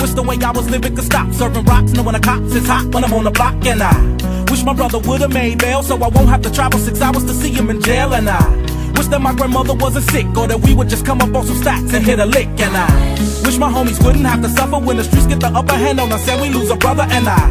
wish the way I was living could stop. Serving rocks, knowing the cops is hot when I'm on the block. And I wish my brother would've made bail, so I won't have to travel 6 hours to see him in jail. And I wish that my grandmother wasn't sick, or that we would just come up on some stacks and hit a lick. And I wish my homies wouldn't have to suffer when the streets get the upper hand on us and we lose a brother. And I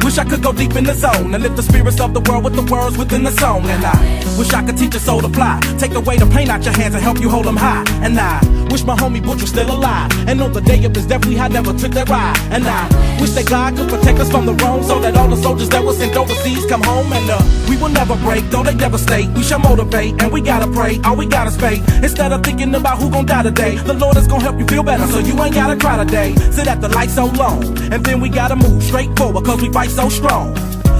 wish I could go deep in the zone and lift the spirits of the world with the words within the song. And I wish I could teach a soul to fly, take away the pain out your hands and help you hold them high. And I wish my homie Butch was still alive, and on the day of his death we had never took that ride. And I wish that God could protect us from the wrong, so that all the soldiers that were sent overseas come home. And we will never break, though they devastate. We shall motivate, and we gotta pray, all we gotta spay. Instead of thinking about who gon' die today, the Lord is gon' help you feel better, so you ain't gotta cry today. Sit at the light so long, and then we gotta move straight forward, cause we fight so strong.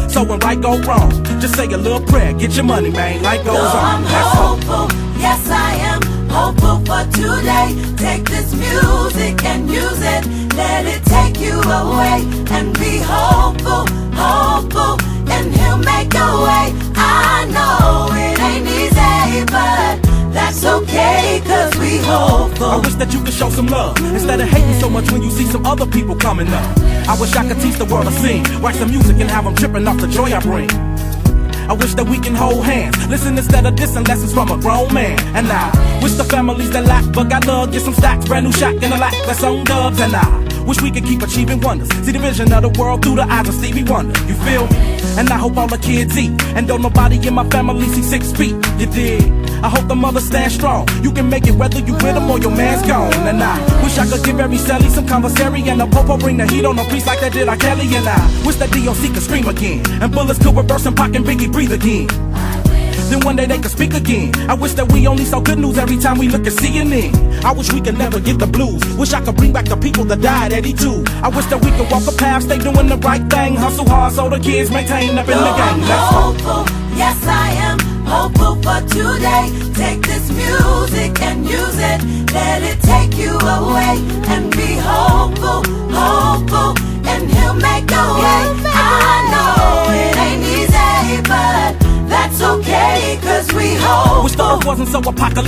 So when right go wrong, just say a little prayer, get your money, man, life goes on. I'm hopeful, yes I am hopeful for today. Take this music and use it, let it take you away. And be hopeful, hopeful, and he'll make a way. I know it ain't easy, but that's okay, cause we hopeful. I wish that you could show some love, instead of hating so much when you see some other people coming up. I wish I could teach the world to sing, write some music and have them tripping off the joy I bring. I wish that we can hold hands, listen instead of dissing lessons from a grown man. And I wish the families that lack but got love get some stacks, brand new shack and a lack that's on dubs. And I wish we could keep achieving wonders, see the vision of the world through the eyes of Stevie Wonder. You feel me? And I hope all the kids eat, and don't nobody in my family see 6 feet. You dig? I hope the mothers stand strong. You can make it whether you with them or your man's gone. And I wish I could give every Sally some commissary, and the popo bring the heat on a piece like that did R. Kelly. And I wish that DOC could scream again, and bullets could reverse and Pac and Biggie breathe again. Then one day they could speak again. I wish that we only saw good news every time we look at CNN. I wish we could never get the blues. Wish I could bring back the people that died at 82. I wish that we could walk a path, stay doing the right thing, hustle hard so the kids maintain up in the game. I'm hopeful, yes I am hopeful for today. Take this music and use it, let it take you away. And be hopeful, hopeful, and he'll make a way. I know it ain't easy, but that's okay, cause we hope. Wish the earth wasn't so apocalyptic.